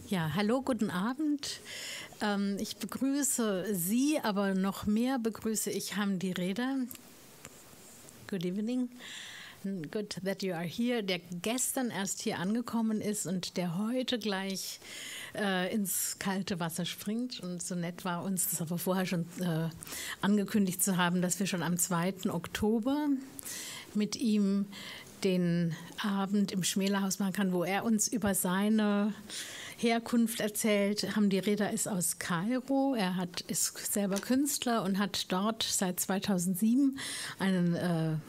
Ja, hallo, guten Abend. Ich begrüße Sie, aber noch mehr begrüße ich Hamdy Reda. Good evening. Good that you are here. Der gestern erst hier angekommen ist und der heute gleich ins kalte Wasser springt. Und so nett war uns das aber vorher schon angekündigt zu haben, dass wir schon am 2. Oktober mit ihm den Abend im Schmela Haus machen kann, wo er uns über seine Herkunft erzählt. Hamdy Reda ist aus Kairo. Er ist selber Künstler und hat dort seit 2007 einen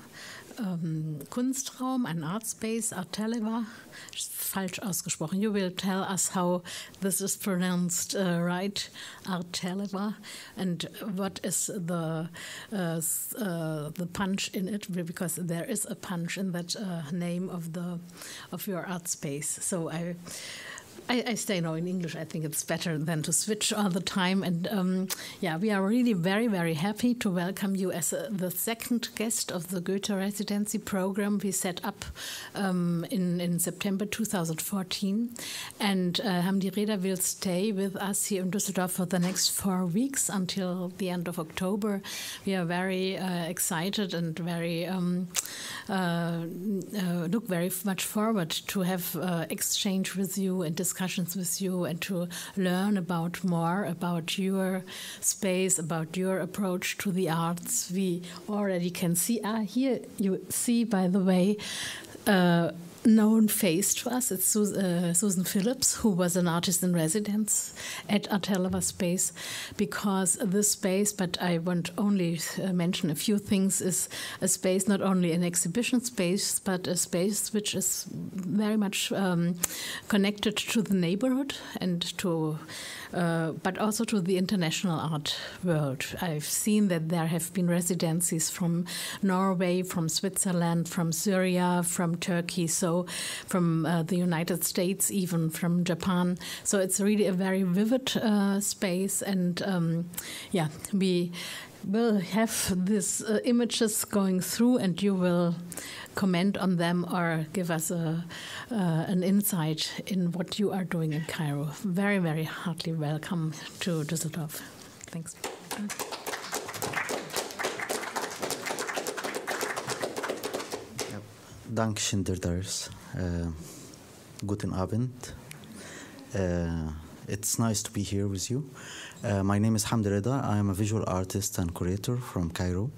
Kunstraum, einen Art Space, Artellewa, falsch ausgesprochen. You will tell us how this is pronounced right, Artellewa, and what is the punch in it, because there is a punch in that name of your art space. So I stay now in English. I think it's better than to switch all the time. And yeah, we are really very, very happy to welcome you as the second guest of the Goethe Residency program we set up in September 2014. And Hamdy Reda will stay with us here in Düsseldorf for the next 4 weeks until the end of October. We are very excited and very look very much forward to have exchange with you and discussions with you and to learn more about your space, about your approach to the arts. We already can see, here you see, by the way, known face to us. It's Susan Phillips, who was an artist in residence at Artellewa Space, because this space, but I want only mention a few things, is a space, not only an exhibition space, but a space which is very much connected to the neighborhood and to but also to the international art world. I've seen that there have been residencies from Norway, from Switzerland, from Syria, from Turkey, so from the United States, even from Japan. So it's really a very vivid space, and yeah, we will have these images going through, and you will comment on them or give us an insight in what you are doing in Cairo. Very, very heartily welcome to Düsseldorf. Thanks. Dankeschön, Derders. Guten Abend. It's nice to be here with you. My name is Hamdy Reda. I am a visual artist and curator from Cairo.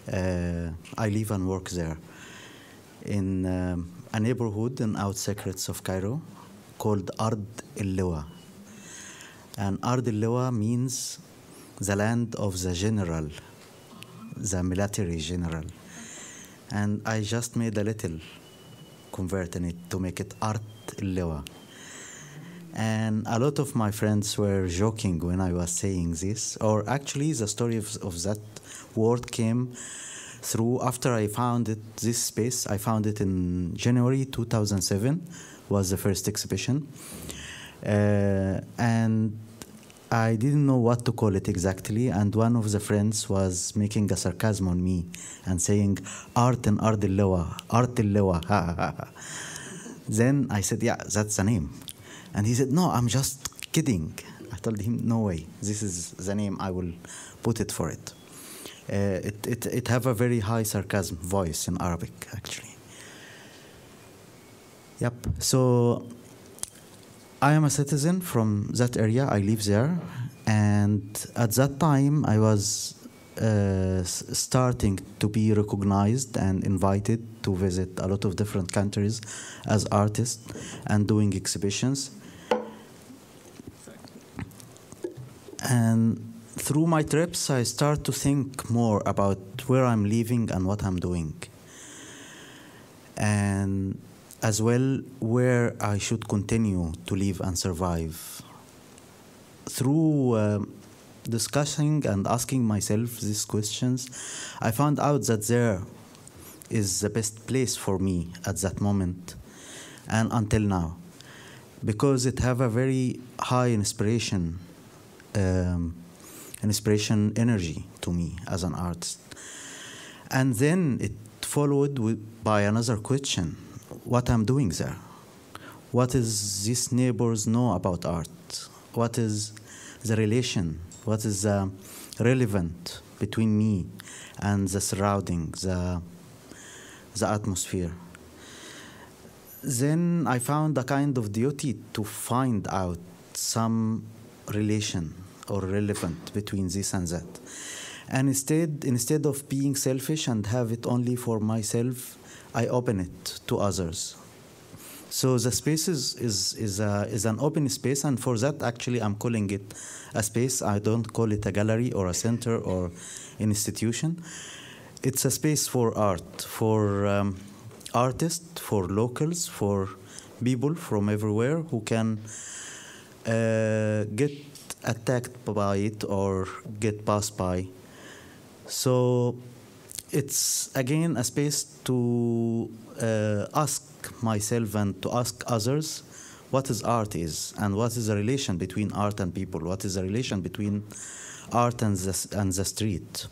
I live and work there in a neighborhood in outskirts of Cairo called Artellewa. And Artellewa means the land of the general, the military general. And I just made a little convert in it to make it Artellewa. And a lot of my friends were joking when I was saying this, or actually the story of that word came through after I found this space. I found it in January 2007, was the first exhibition. And I didn't know what to call it exactly, and one of the friends was making a sarcasm on me and saying, art in Artellewa, Artellewa, ha ha ha. Then I said, yeah, that's the name. And he said, no, I'm just kidding. I told him, no way, this is the name, I will put it for it. It have a very high sarcasm voice in Arabic, actually. Yep, so I am a citizen from that area, I live there, and at that time I was starting to be recognized and invited to visit a lot of different countries as artist and doing exhibitions. And through my trips, I start to think more about where I'm living and what I'm doing. And as well, where I should continue to live and survive. Through discussing and asking myself these questions, I found out that there is the best place for me at that moment and until now, because it have a very high inspiration energy to me as an artist. And then it followed by another question, what I'm doing there. what is these neighbors know about art? What is the relation? What is relevant between me and the surrounding, the atmosphere? Then I found a kind of duty to find out some relation or relevant between this and that. And instead of being selfish and have it only for myself, I open it to others. So the space is an open space, and for that, actually, I'm calling it a space. I don't call it a gallery or a center or an institution. It's a space for art, for artists, for locals, for people from everywhere who can get attacked by it or get passed by. So it's again a space to ask myself and to ask others what is art is, and what is the relation between art and people, what is the relation between art and the street.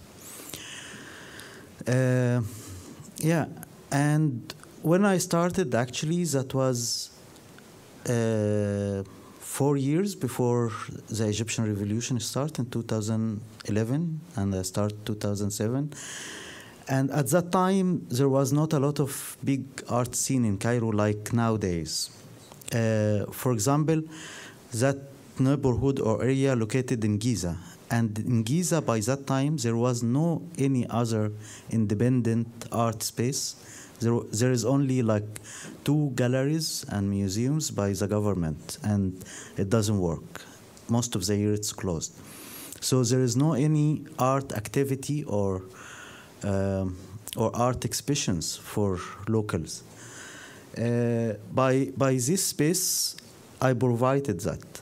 Yeah, and when I started, actually, that was 4 years before the Egyptian Revolution started in 2011, and I started 2007. And at that time, there was not a lot of big art scene in Cairo like nowadays. For example, that neighborhood or area located in Giza. And in Giza, by that time, there was no any other independent art space. There is only like 2 galleries and museums by the government, and it doesn't work. Most of the year it's closed. So there is no any art activity or art exhibitions for locals. By this space, I provided that.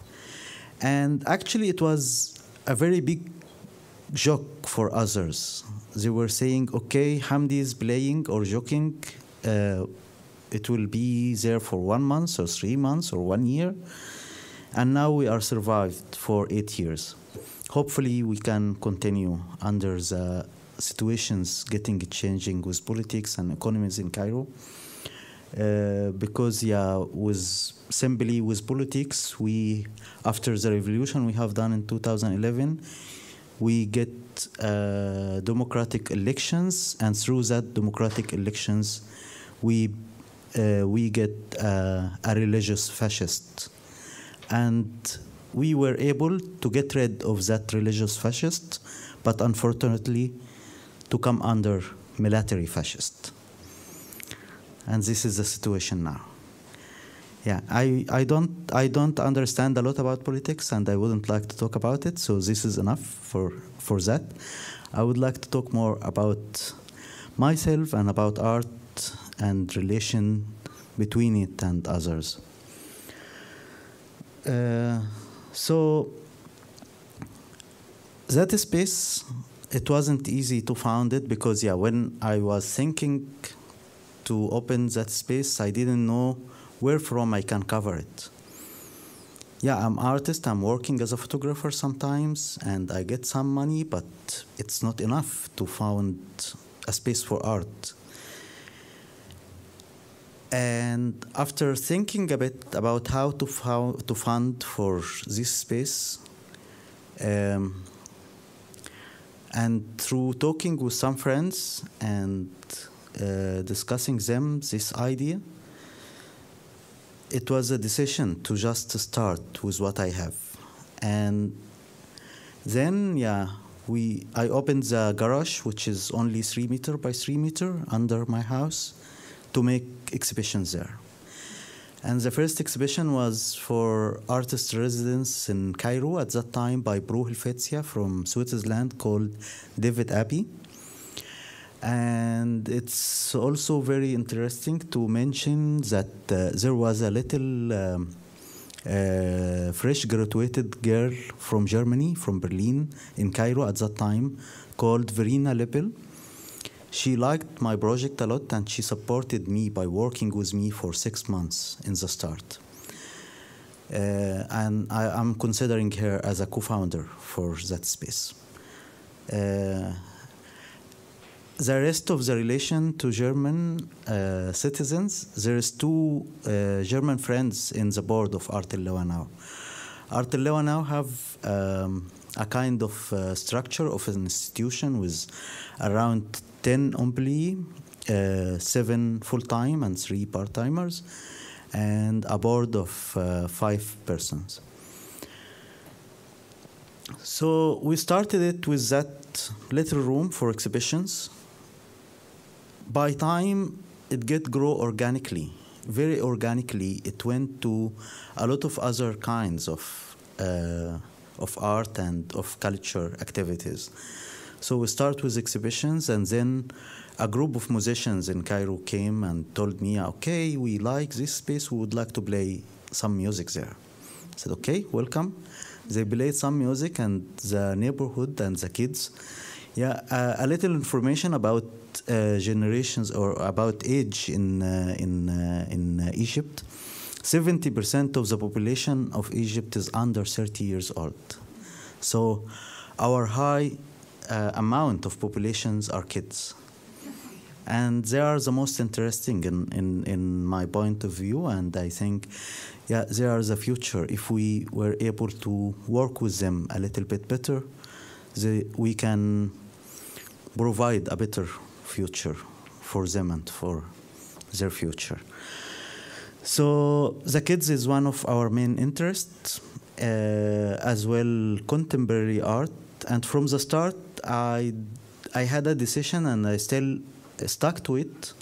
And actually it was a very big joke for others. They were saying, okay, Hamdy is playing or joking. It will be there for 1 month or 3 months or 1 year. And now we are survived for 8 years. Hopefully we can continue under the situations changing with politics and economies in Cairo. Because with politics, after the revolution we have done in 2011, we get democratic elections, and through that democratic elections, we get a religious fascist, and we were able to get rid of that religious fascist, but unfortunately, to come under military fascist. And this is the situation now. Yeah, I don't understand a lot about politics, and I wouldn't like to talk about it. So this is enough for that. I would like to talk more about myself and about art and relation between it and others. So that space, it wasn't easy to found it because when I was thinking to open that space, I didn't know where from I can cover it. Yeah, I'm an artist, I'm working as a photographer sometimes, and I get some money, but it's not enough to found a space for art. And after thinking a bit about how to fund for this space, and through talking with some friends and discussing this idea, it was a decision to just start with what I have. And then, I opened the garage, which is only 3 meter by 3 meter under my house, to make exhibitions there. And the first exhibition was for artist residence in Cairo at that time by Bro Helvetia from Switzerland, called David Abbey. And it's also very interesting to mention that there was a little fresh graduated girl from Germany, from Berlin, in Cairo at that time, called Verena Lippel. She liked my project a lot, and she supported me by working with me for 6 months in the start. And I'm considering her as a co-founder for that space. the rest of the relation to German citizens, there is two German friends in the board of Artellewa now. Artellewa now have a kind of structure of an institution with around 10 employees, 7 full-time and 3 part-timers, and a board of 5 persons. So we started it with that little room for exhibitions. By time, it grow organically. Very organically, it went to a lot of other kinds of art and of culture activities. So we start with exhibitions, and then a group of musicians in Cairo came and told me, okay, we like this space, we would like to play some music there. I said, okay, welcome. They played some music, and the neighborhood and the kids, a little information about generations or about age in Egypt. 70% of the population of Egypt is under 30 years old. So our high amount of populations are kids. And they are the most interesting in my point of view, and I think, they are the future. If we were able to work with them a little bit better, we can provide a better future for them and for their future. So the kids is one of our main interests, as well contemporary art. And from the start, I had a decision, and I still stuck to it,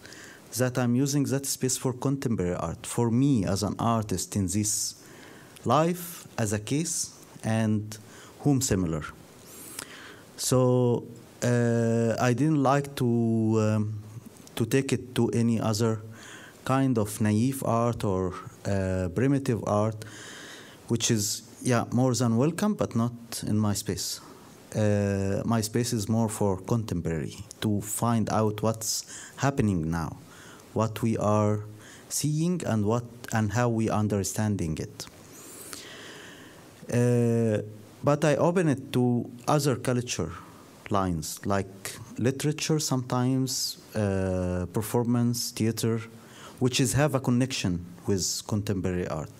that I'm using that space for contemporary art. For me, as an artist in this life, as a case, and whom similar. So I didn't like to take it to any other kind of naive art or primitive art, which is more than welcome, but not in my space. My space is more for contemporary, to find out what's happening now, what we are seeing, and how we are understanding it. But I open it to other culture lines, like literature sometimes, performance, theater, which have a connection with contemporary art.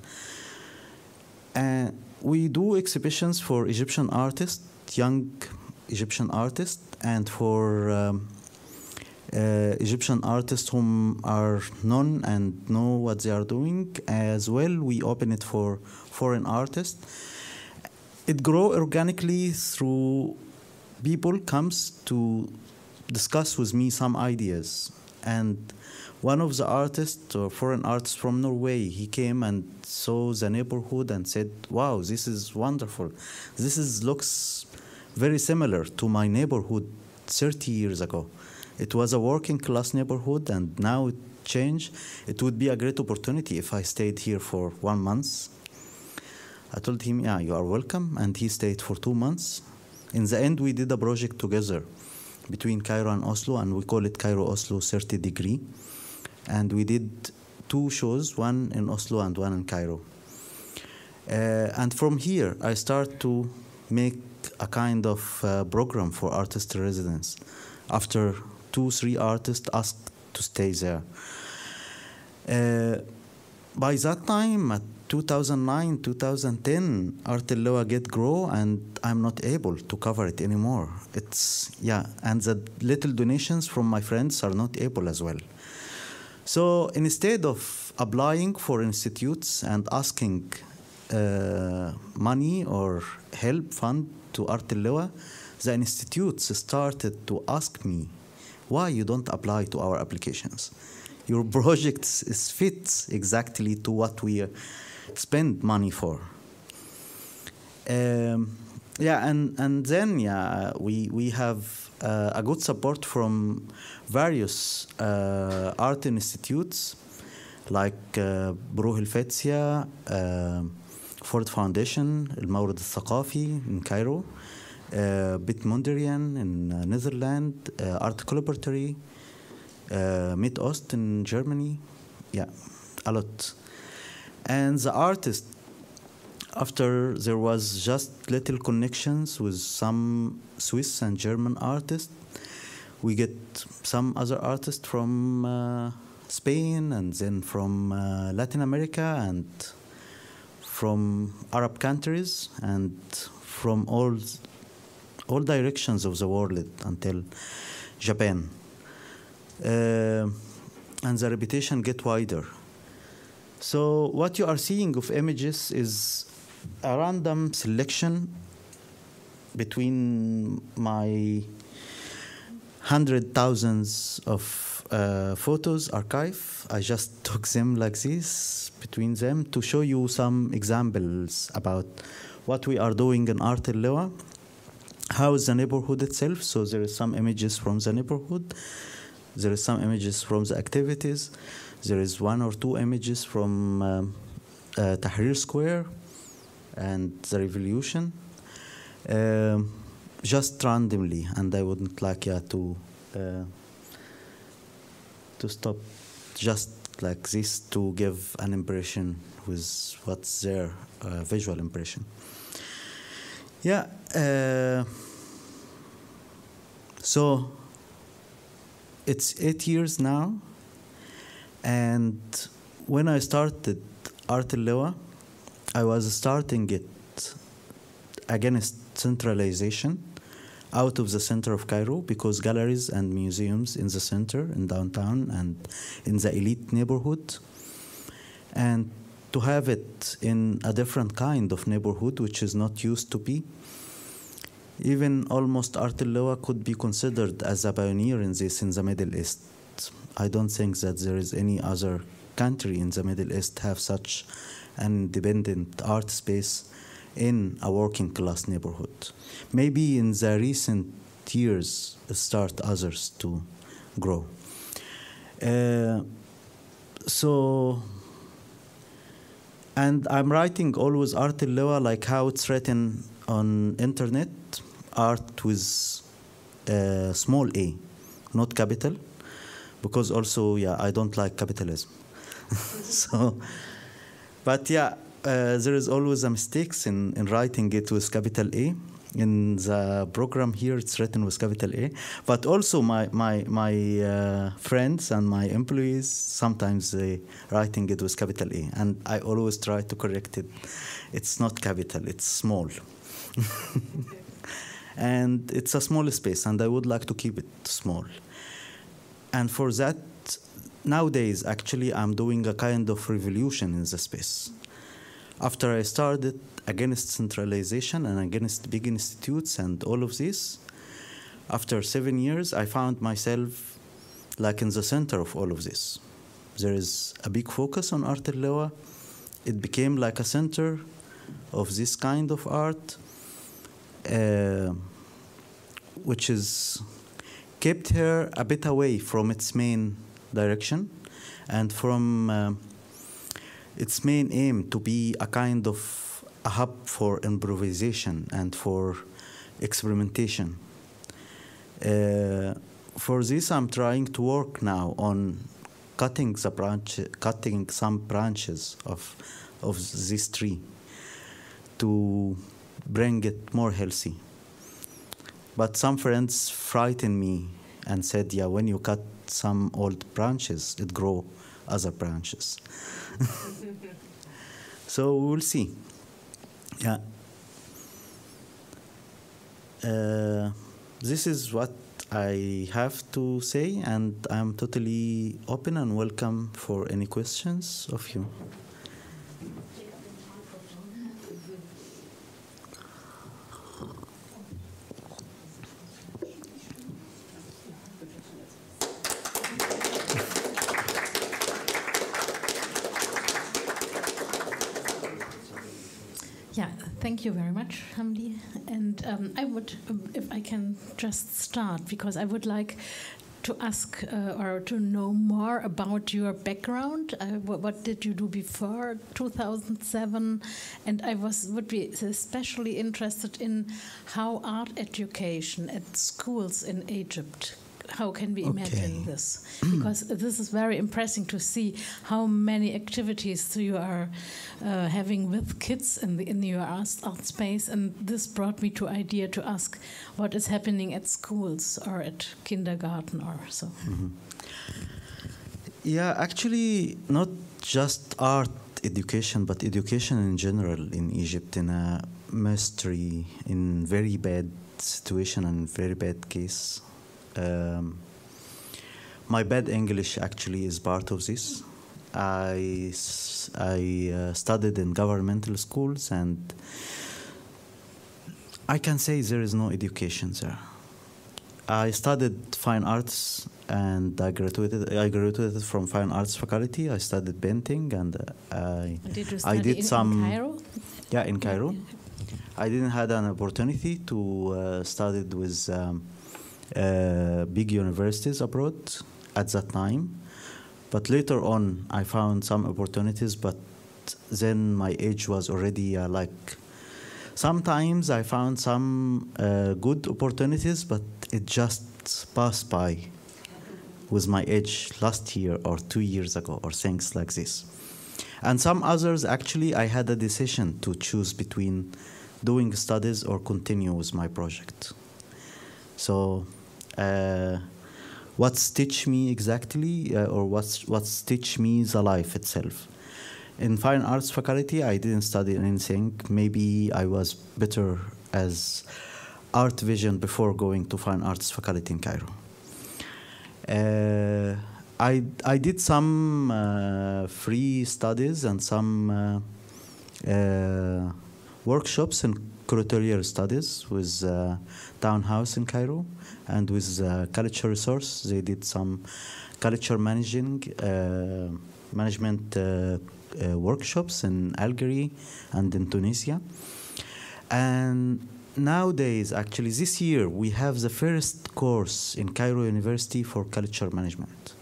We do exhibitions for Egyptian artists, young Egyptian artists, and for Egyptian artists whom are known and know what they are doing. As well, we open it for foreign artists. It grows organically through people comes to discuss with me some ideas. And one of the artists, or foreign artists from Norway, he came and saw the neighborhood and said, wow, this is wonderful. Looks very similar to my neighborhood 30 years ago. It was a working class neighborhood, and now it changed. It would be a great opportunity if I stayed here for 1 month. I told him, you are welcome, and he stayed for 2 months. In the end, we did a project together between Cairo and Oslo, and we call it Cairo-Oslo 30 Degree. And we did 2 shows, one in Oslo and one in Cairo. And from here, I start to make a kind of program for artist residence. After 2-3 artists asked to stay there. By that time, at 2009, 2010, Artellewa grow, and I'm not able to cover it anymore. And the little donations from my friends are not able as well. So instead of applying for institutes and asking money or help fund to Artellewa, the institutes started to ask me, why you don't apply to our applications? Your project fits exactly to what we spend money for. And then we have a good support from various art institutes like بروح الفتسية, Ford Foundation, المورد الثقافي in Cairo, Bit Mondrian in Netherlands, Art Collaboratory, Mid-Ost in Germany, a lot. And the artist, after there was just little connections with some Swiss and German artists, We get some other artists from Spain, and then from Latin America, and from Arab countries, and from all directions of the world until Japan. And the reputation get wider. So what you are seeing of images is a random selection between my 100,000s of photos archive. I just took them like this, between them, to show you some examples about what we are doing in Artellewa. How is the neighborhood itself? So there is some images from the neighborhood. There is some images from the activities. There is 1 or 2 images from Tahrir Square and the revolution. Just randomly, and I wouldn't like to stop just like this to give an impression with what's their visual impression. Yeah. So it's 8 years now, and when I started Artellewa, I was starting it against centralization out of the center of Cairo, because galleries and museums in the center, in downtown, and in the elite neighborhood, and to have it in a different kind of neighborhood, which is not used to be. Even almost Artellewa could be considered as a pioneer in this in the Middle East. I don't think that there is any other country in the Middle East have such an independent art space in a working class neighborhood. Maybe in the recent years start others to grow. And I'm writing always Artellewa like how it's written on internet, art with small a, not capital, because also, I don't like capitalism. But there is always a mistakes in writing it with capital A. In the program here, it's written with capital A. But also my friends and my employees, sometimes they writing it with capital A. And I always try to correct it. It's not capital, it's small. And it's a small space, and I would like to keep it small. And for that, nowadays, actually, I'm doing a kind of revolution in the space. After I started against centralization and against big institutes and all of this, after 7 years, I found myself like in the center of all of this. There is a big focus on Artellewa. It became like a center of this kind of art, which is kept her a bit away from its main direction and from its main aim to be a kind of a hub for improvisation and for experimentation. For this, I'm trying to work now on cutting some branches of this tree to bring it more healthy. But some friends frightened me and said, when you cut some old branches, it grow other branches. So we'll see. This is what I have to say, and I'm totally open and welcome for any questions of you. Thank you very much, Hamdy. And I would, if I can just start, because I would like to ask or to know more about your background. What did you do before 2007? And I would be especially interested in how art education at schools in Egypt how can we imagine this? Because this is very impressive to see how many activities you are having with kids in your art space, and this brought me to idea to ask what is happening at schools or at kindergarten or so. Mm-hmm. Yeah, actually, not just art education, but education in general in Egypt in a mystery, in very bad situation and very bad case. My bad English actually is part of this. I studied in governmental schools, and I can say there is no education there. I studied fine arts, and I graduated from fine arts faculty. I studied painting, and did you study in Cairo? Yeah, in Cairo. I didn't have an opportunity to study with big universities abroad at that time, but later on I found some opportunities. But then my age was already sometimes I found some good opportunities, but it just passed by with my age last year or 2 years ago or things like this. And some others, actually, I had a decision to choose between doing studies or continue with my project. So what's teach me exactly, or what's teach me the life itself. In fine arts faculty, I didn't study anything. Maybe I was better as art vision before going to fine arts faculty in Cairo. I did some free studies and some workshops in curatorial studies with Town House in Cairo and with Culture Resource. They did some culture management workshops in Algeria and in Tunisia. And nowadays, actually, this year, we have the first course in Cairo University for culture management.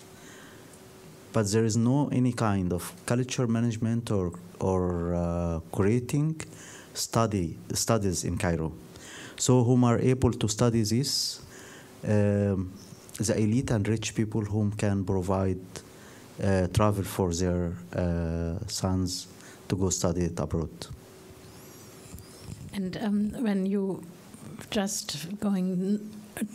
But there is no any kind of culture management or creating studies in Cairo. So whom are able to study this, the elite and rich people whom can provide travel for their sons to go study it abroad. And when you just going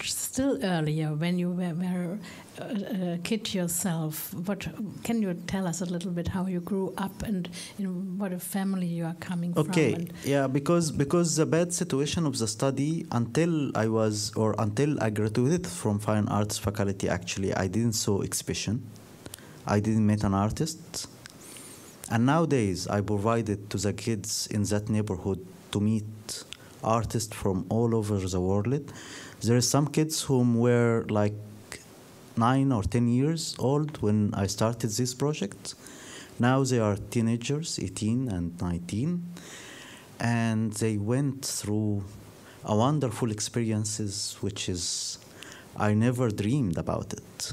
still earlier, when you were a kid yourself, what can you tell us a little bit how you grew up and in what a family you are coming from? Okay, yeah, because the bad situation of the study until I graduated from fine arts faculty, actually I didn't saw exhibition. I didn't meet an artist. And nowadays I provided to the kids in that neighborhood to meet artists from all over the world. There are some kids whom were like 9 or 10 years old when I started this project. Now they are teenagers, 18 and 19. And they went through a wonderful experiences, which is, I never dreamed about it.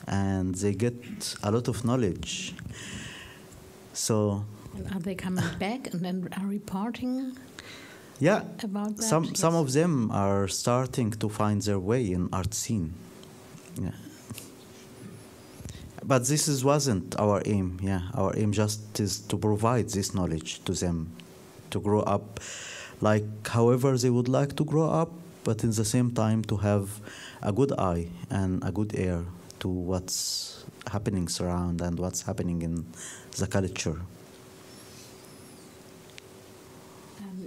And they get a lot of knowledge. So, and are they coming back and then are reporting? Yeah, about that? Some of them are starting to find their way in art scene. Yeah. But this wasn't our aim. Yeah, our aim just is to provide this knowledge to them, to grow up like however they would like to grow up, but in the same time to have a good eye and a good ear to what's happening around and what's happening in the culture.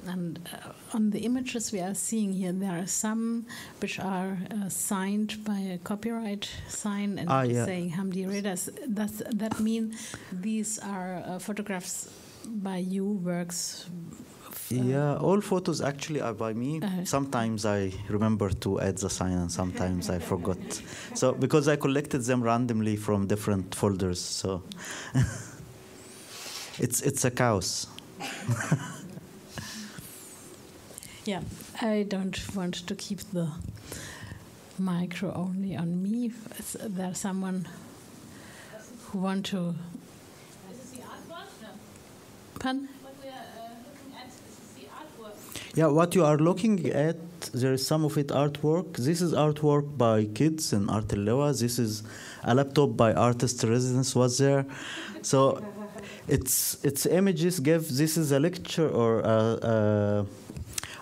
And on the images we are seeing here, there are some which are signed by a copyright sign and saying Hamdy Reda. Does that mean these are photographs by you, works? Yeah, all photos actually are by me. Sometimes I remember to add the sign and sometimes I forgot. So because I collected them randomly from different folders, so it's a chaos. Yeah, I don't want to keep the micro only on me. Is there someone who want to? This is the artwork. Pardon? What we are looking at, this is the artwork. Yeah, what you are looking at there is some of it artwork. This is artwork by kids in Artellewa. This is a laptop by artist Residency was there. So it's images give. This is a lecture or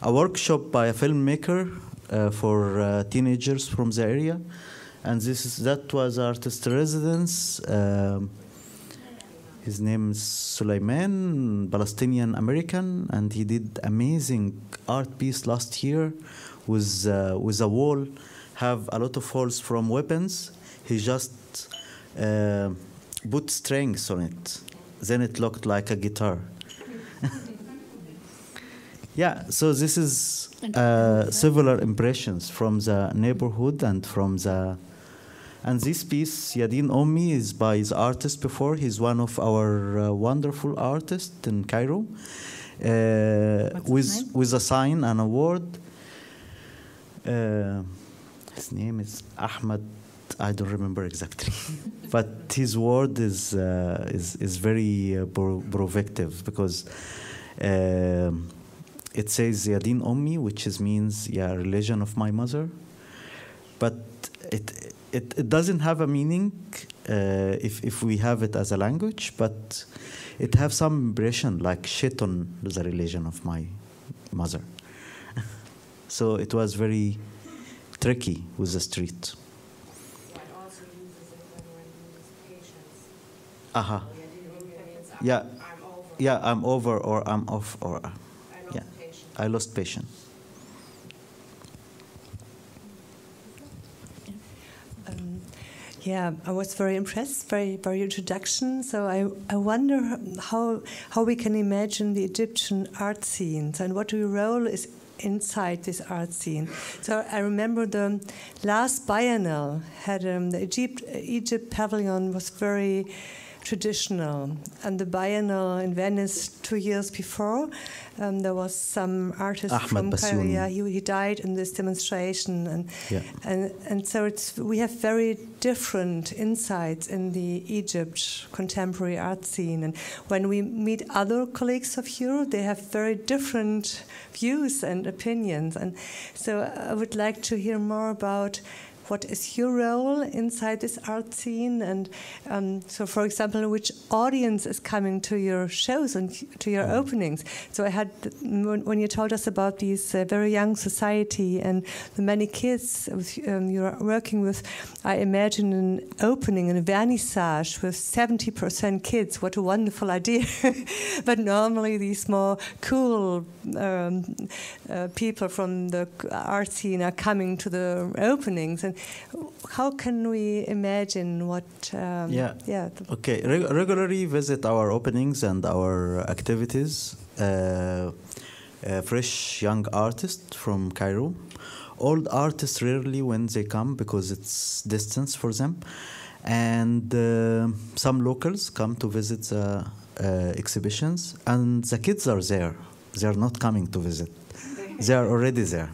a workshop by a filmmaker for teenagers from the area, and that was artist Residence. His name is Sulaiman, Palestinian American, and he did amazing art piece last year with a wall, have a lot of holes from weapons. He just put strings on it. Then it looked like a guitar. Yeah, so this is several impressions from the neighborhood and from the... And this piece, Yadin Ommi, is by the artist before. He's one of our wonderful artists in Cairo, with a sign and award. His name is Ahmed. I don't remember exactly, but his word is very provocative because it says Yadin Ommi, which means religion of my mother, but it doesn't have a meaning if we have it as a language, but it has some impression like shit on the religion of my mother. So it was very tricky with the street. But also uses it when he uses patience. Aha. Yeah. Yeah, I'm over or I'm off or I lost patience. Yeah, I was very impressed by your introduction. So I wonder how we can imagine the Egyptian art scenes and what your role is inside this art scene. So I remember the last biennial had the Egypt pavilion was very traditional, and the biennial in Venice 2 years before, there was some artist from Cairo. Yeah, he died in this demonstration, and so we have very different insights in the Egypt contemporary art scene. And when we meet other colleagues of you, they have very different views and opinions. And so I would like to hear more about what is your role inside this art scene, and so, for example, which audience is coming to your shows and to your openings? So I had, when you told us about this very young society and the many kids you're working with, I imagine an opening, a vernissage with 70% kids. What a wonderful idea. But normally these more cool people from the art scene are coming to the openings, and how can we imagine what... Okay, regularly visit our openings and our activities. Fresh young artists from Cairo. Old artists rarely when they come because it's distance for them. And some locals come to visit the exhibitions. And the kids are there. They are not coming to visit. They are already there.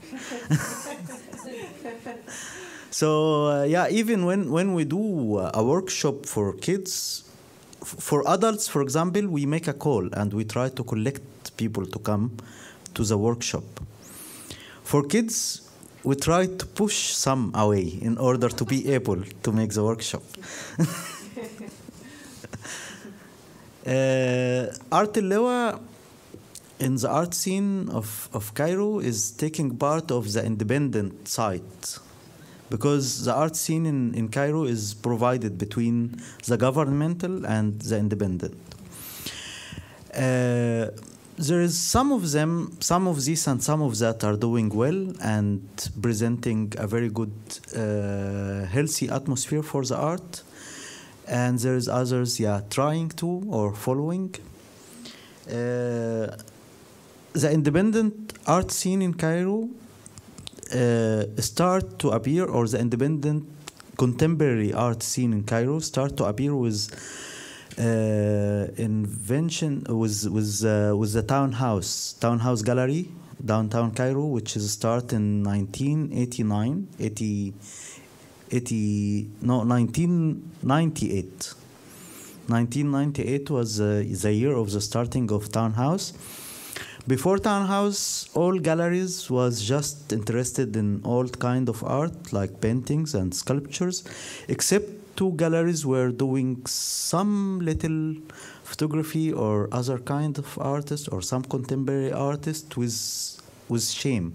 So, even when we do a workshop for kids, for adults, for example, we make a call and we try to collect people to come to the workshop. For kids, we try to push some away in order to be able to make the workshop. Artellewa in the art scene of Cairo is taking part of the independent side, because the art scene in Cairo is provided between the governmental and the independent. There is some of these and some of that are doing well and presenting a very good, healthy atmosphere for the art. And there is others, trying to or following. The independent art scene in Cairo start to appear, or the independent contemporary art scene in Cairo start to appear with invention with the townhouse gallery downtown Cairo, which is start in 1998. 1998 was the year of the starting of townhouse. Before Townhouse, all galleries was just interested in old kind of art, like paintings and sculptures, except 2 galleries were doing some little photography or other kind of artist or some contemporary artist with shame.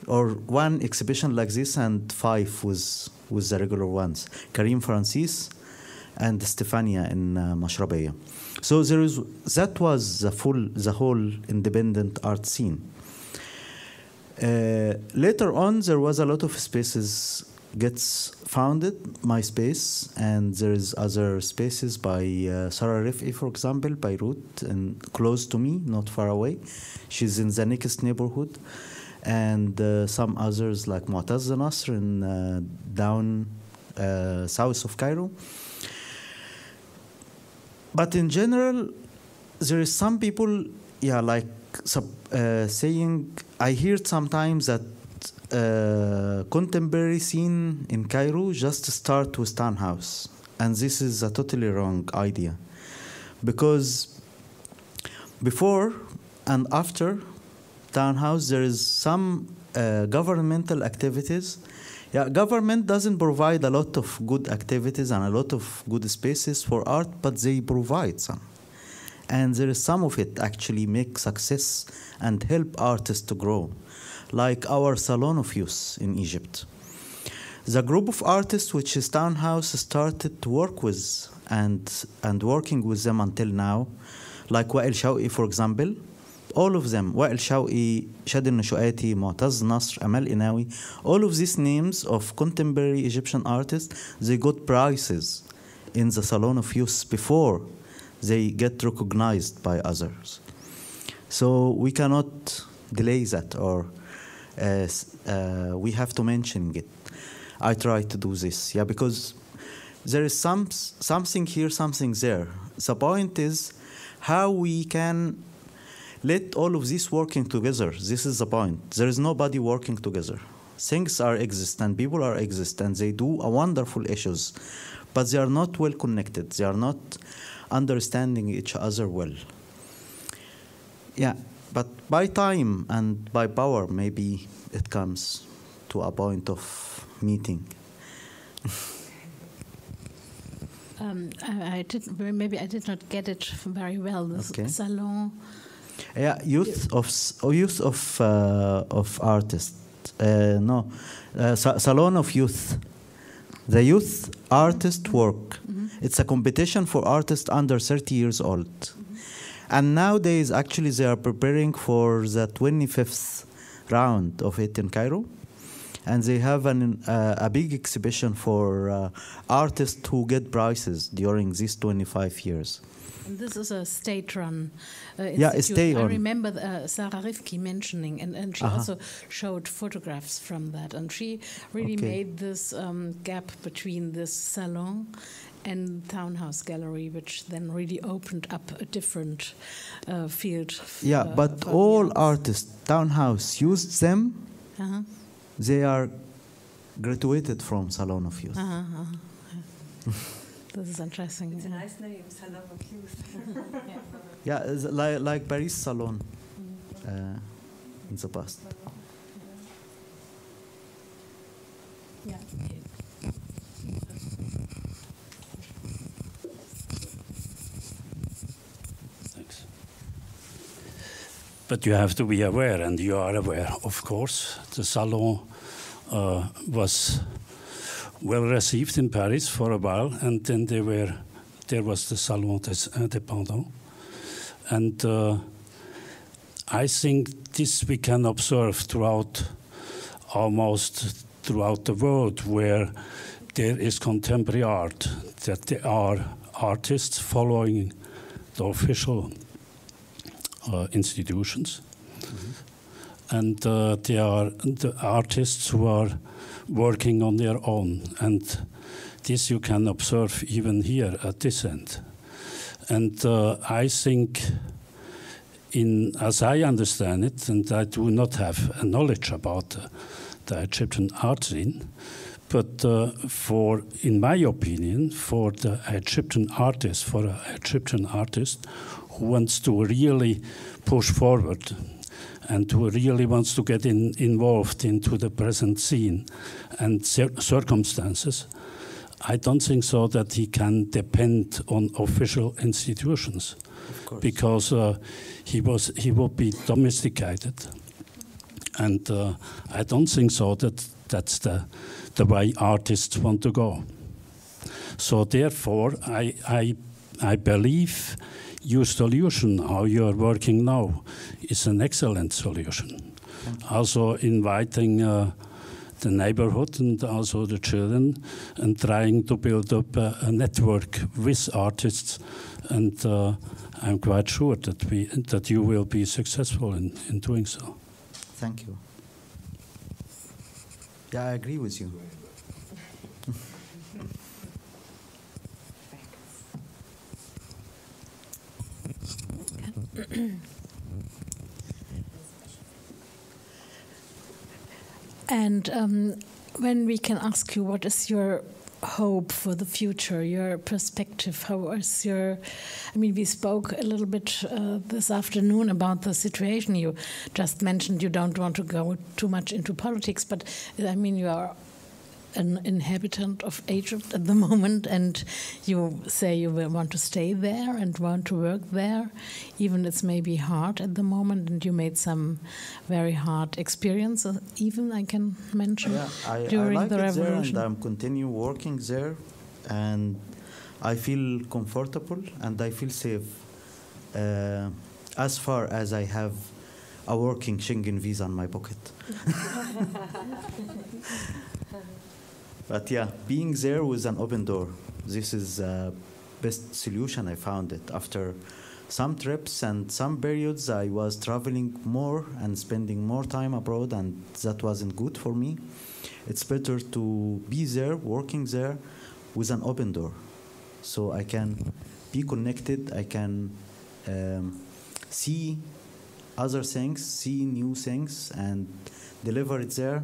Or 1 exhibition like this and 5 with the regular ones. Karim Francis and Stefania in Mashrabiyya. So that was the whole independent art scene. Later on, there was a lot of spaces gets founded, my space, and there is other spaces by Sarah Rif'i, for example, Beirut, and close to me, not far away. She's in the next neighborhood. And some others like Mu'taz Nasr in down south of Cairo. But in general, there is some people, saying, I heard sometimes that contemporary scene in Cairo just start with Townhouse. And this is a totally wrong idea. Because before and after Townhouse, there is some governmental activities. Yeah, government doesn't provide a lot of good activities and a lot of good spaces for art, but they provide some. And there is some of it actually make success and help artists to grow, like our Salon of Youth in Egypt. The group of artists which is Townhouse started to work with and working with them until now, like Wa'il Shawqi, for example. All of them, Wa'il Shawqi, Shadi Nashuati, Mu'taz Nasr, Amal Inawi, all of these names of contemporary Egyptian artists, they got prizes in the Salon of Youth before they get recognized by others. So we cannot delay that, or we have to mention it. I try to do this, because there is something here, something there. The point is how we can let all of this working together. This is the point. There is nobody working together. Things are exist and people are exist and they do a wonderful issues, but they are not well connected. They are not understanding each other well. Yeah, but by time and by power, maybe it comes to a point of meeting. Maybe I did not get it very well. This salon. Yeah, youth of artists. Salon of Youth. The youth artist work. It's a competition for artists under 30 years old. And nowadays, actually, they are preparing for the 25th round of it in Cairo. And they have a big exhibition for artists who get prizes during these 25 years. And this is a state-run institute. Yeah, state-run. I remember Sarah Rif'i mentioning, and she also showed photographs from that. And she really made this gap between this salon and Townhouse Gallery, which then really opened up a different field. Yeah, but all artists, Townhouse used them. They are graduated from Salon of Youth. This is interesting. It's a nice name, Salon of Youth. Yeah, it's like Paris Salon in the past. Yeah. Thanks. But you have to be aware, and you are aware, of course. The Salon was well received in Paris for a while, and then there was the Salon des Indépendants. And I think this we can observe almost throughout the world, where there is contemporary art, that there are artists following the official institutions. And there are the artists who are working on their own, and this you can observe even here at this end. And I think, as I understand it, and I do not have a knowledge about the Egyptian art scene, but in my opinion, for an Egyptian artist who wants to really push forward and who really wants to get involved into the present scene and circumstances, I don't think so that he can depend on official institutions, because he would be domesticated. And I don't think so that that's the way artists want to go. So therefore, I believe your solution, how you are working now, is an excellent solution. Also inviting the neighborhood and also the children and trying to build up a network with artists. And I'm quite sure that you will be successful in doing so. Thank you. Yeah, I agree with you. And when we can ask you, what is your hope for the future, your perspective? How is your, I mean, we spoke a little bit this afternoon about the situation. You just mentioned you don't want to go too much into politics, but I mean, you are an inhabitant of Egypt at the moment, and you say you will want to stay there and want to work there, even it's maybe hard at the moment, and you made some very hard experiences, even I can mention, during I like the it revolution. there, and I'm continue working there, and I feel comfortable and I feel safe as far as I have a working Schengen visa in my pocket. But yeah, being there was an open door. This is the best solution I found it. After some trips and some periods, I was traveling more and spending more time abroad, and that wasn't good for me. It's better to be there, working there, with an open door. So I can be connected, I can see other things, see new things, and deliver it there.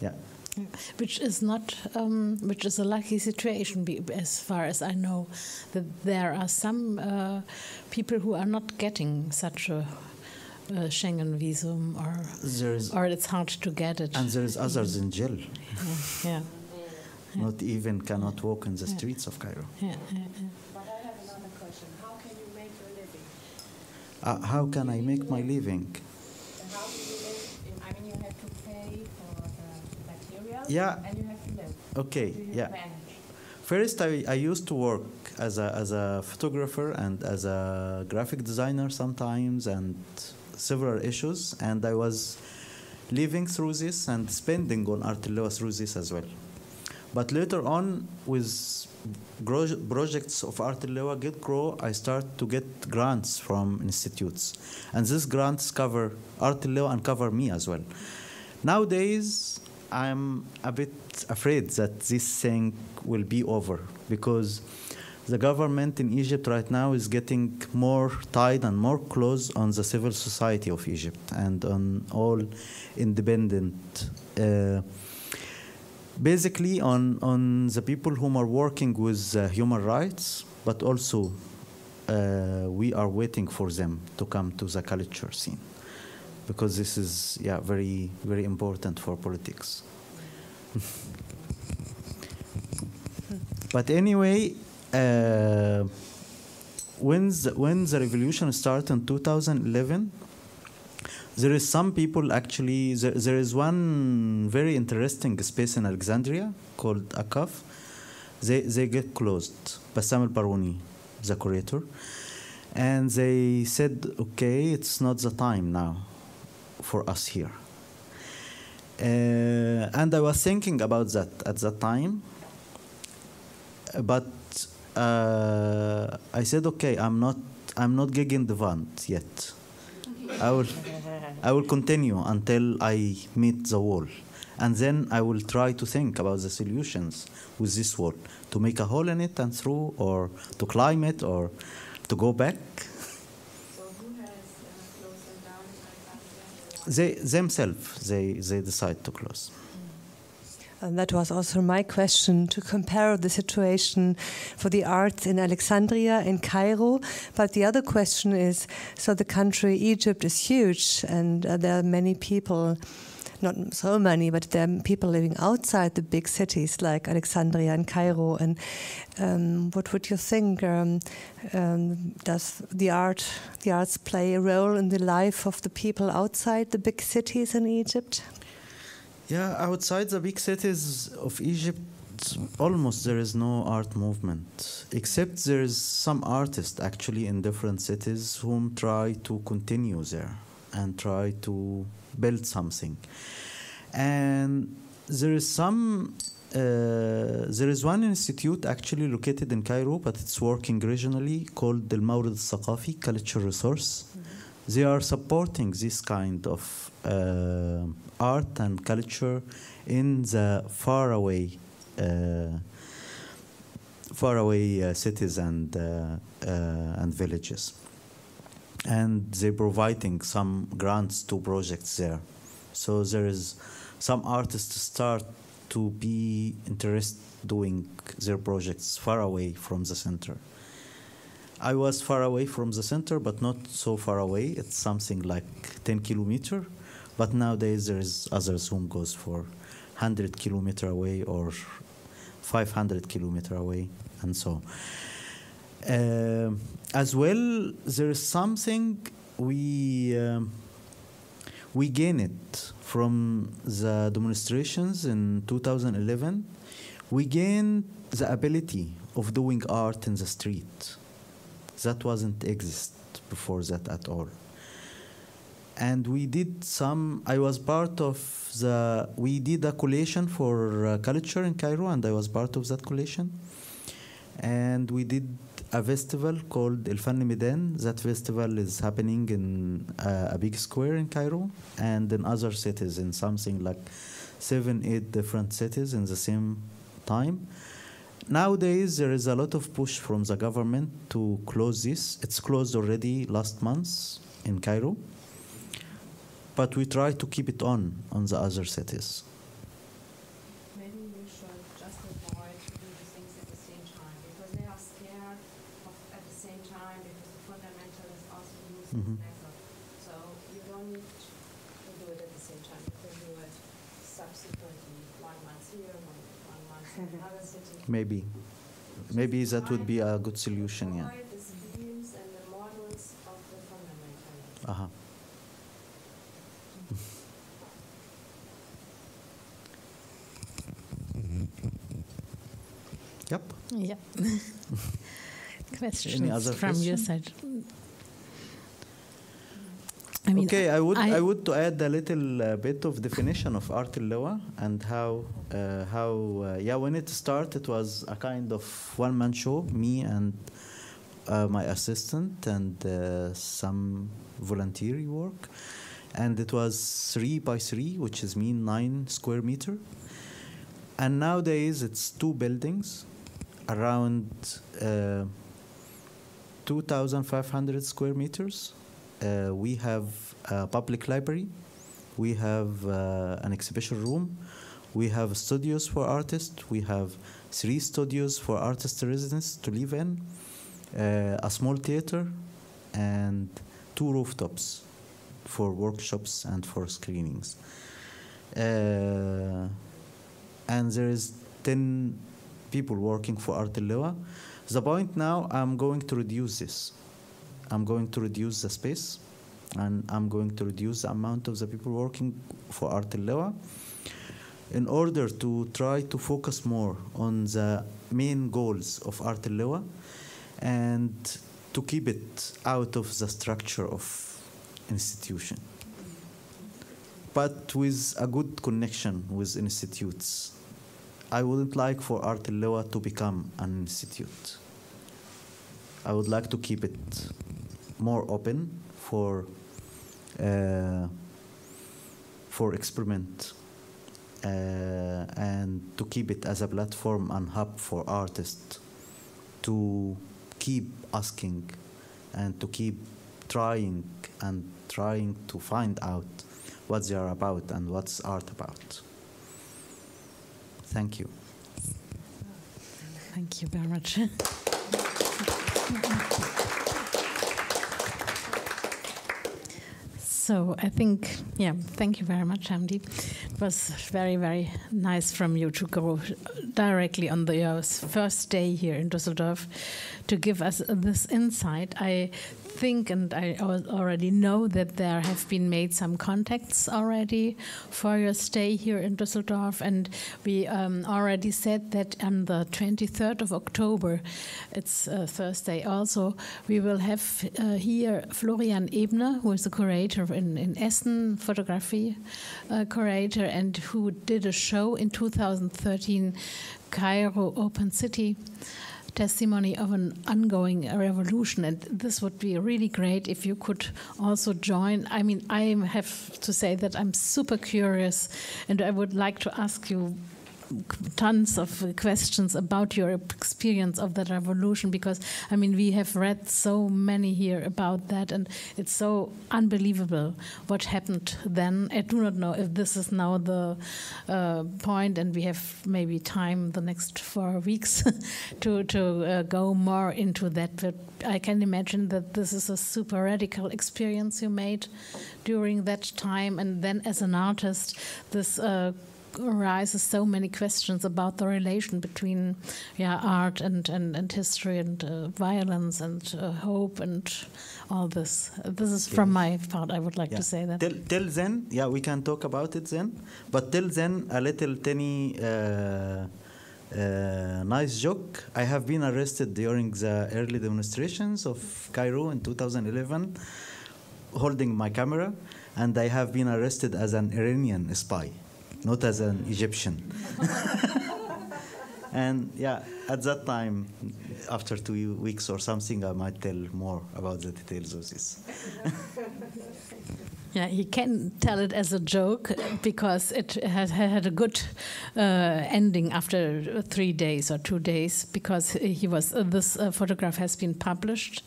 Yeah. Which is not, which is a lucky situation, as far as I know, that there are some people who are not getting such a Schengen visum, or it's hard to get it. And there is others in jail. Yeah. Not even cannot walk in the streets of Cairo. But I have another question. How can you make your living? How can I make my living? And how do you live? I mean, you have to pay for the materials, Yeah. and you have to live. Okay, How do you yeah. manage? First, I used to work as a photographer and as a graphic designer sometimes, and several issues, and I was living through this and spending on Artellewa through this as well. But later on, with projects of Artellewa grow, I start to get grants from institutes, and these grants cover Artellewa and cover me as well. Nowadays, I'm a bit afraid that this thing will be over, because the government in Egypt right now is getting more tied and more close on the civil society of Egypt and on all independent, basically on the people whom are working with human rights, but also we are waiting for them to come to the culture scene, because this is very, very important for politics. But anyway, when the revolution started in 2011, there is some people actually. There is one very interesting space in Alexandria called Akaf. They get closed. Bassam al-Barouni, the curator, and they said, "Okay, it's not the time now for us here." And I was thinking about that at that time. But I said, okay, I'm not gegen the Wand yet. I will continue until I meet the wall, and then I will try to think about the solutions with this wall, to make a hole in it and through, or to climb it, or to go back. So who has closed them down? Themselves, they decide to close. And that was also my question, to compare the situation for the arts in Alexandria and Cairo. But the other question is, so the country Egypt is huge, and there are many people, not so many, but there are people living outside the big cities like Alexandria and Cairo. And what would you think? Does the arts play a role in the life of the people outside the big cities in Egypt? Yeah, outside the big cities of Egypt, almost there is no art movement, except there is some artists actually in different cities whom try to continue there and try to build something. And there is one institute actually located in Cairo, but it's working regionally, called the Mawrid al-Thaqafi Culture Resource. They are supporting this kind of art and culture in the faraway cities and villages, and they're providing some grants to projects there. So there is some artists start to be interested doing their projects far away from the center. I was far away from the center, but not so far away. It's something like 10 kilometers. But nowadays there is others whom goes for 100 kilometers away or 500 kilometers away, and so. As well, there is something we gain it from the demonstrations in 2011. We gained the ability of doing art in the street. That wasn't exist before that at all. And we did I was part of we did a collation for culture in Cairo, and I was part of that collation. And we did a festival called El Fanni Medan. That festival is happening in a big square in Cairo and in other cities, in something like 7-8 different cities in the same time. Nowadays, there is a lot of push from the government to close this. It's closed already last month in Cairo. But we try to keep it on the other cities. Maybe we should just avoid to do the things at the same time, because they are scared of at the same time, because the fundamentalists also use this method. So you don't need to do it at the same time. You can do it subsequently, 1 month here, one month in another city. Maybe that would be a good solution, yeah. Avoid the schemes and the models of the fundamentalists. Uh-huh. Yep. Yeah. Questions Any other from your question? side? I mean, okay, I would to add a little bit of definition of Artellewa and how when it started, it was a kind of one-man show, me and my assistant and some voluntary work, and it was 3 by 3, which is mean 9 square meter. And nowadays it's 2 buildings, around 2,500 square meters. We have a public library, we have an exhibition room, we have studios for artists, we have 3 studios for artist residents to live in, a small theater, and 2 rooftops for workshops and for screenings. And there is 10 people working for Artellewa. The point now, I'm going to reduce this. I'm going to reduce the space, and I'm going to reduce the amount of the people working for Artellewa in order to try to focus more on the main goals of Artellewa and to keep it out of the structure of institution, but with a good connection with institutes. I wouldn't like for Artellewa to become an institute. I would like to keep it more open for experiment and to keep it as a platform and hub for artists to keep asking and to keep trying to find out what they are about and what's art about. Thank you. Thank you very much. So I think, thank you very much, Hamdy. It was very, very nice from you to go directly on your first day here in Düsseldorf to give us this insight. I think, and I already know, that there have been made some contacts already for your stay here in Düsseldorf, and we already said that on the 23rd of October, it's Thursday also, we will have here Florian Ebner, who is a curator in Essen, photography curator, and who did a show in 2013, Kairo Open City, testimony of an ongoing revolution. And this would be really great if you could also join. I mean, I have to say that I'm super curious, and I would like to ask you tons of questions about your experience of that revolution, because I mean, we have read so many here about that, and it's so unbelievable what happened then. I do not know if this is now the point, and we have maybe time the next 4 weeks to go more into that. But I can imagine that this is a super radical experience you made during that time, and then as an artist, this arises so many questions about the relation between art and history and violence and hope and all this. This is from my part. I would like to say that. Till then, we can talk about it then. But till then, a little tiny nice joke. I have been arrested during the early demonstrations of Cairo in 2011, holding my camera, and I have been arrested as an Iranian spy, not as an Egyptian. And at that time, after 2 weeks or something, I might tell more about the details of this. He can tell it as a joke because it had a good ending after 3 days or 2 days, because he was this photograph has been published.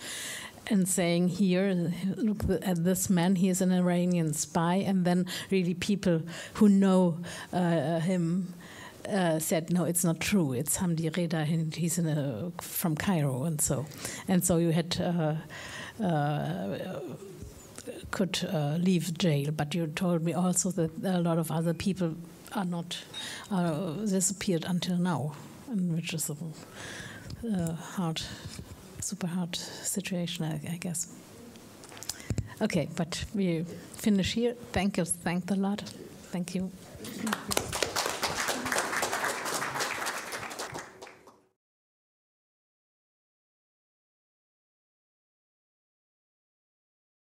And saying here, look at this man, he is an Iranian spy. And then really people who know him said, no, it's not true. It's Hamdy Reda, and he's from Cairo. And so you had could leave jail. But you told me also that a lot of other people are not disappeared until now, and which is super hard situation, I guess. Okay, but we finish here. Thank you. Thank the Lord. Thank you.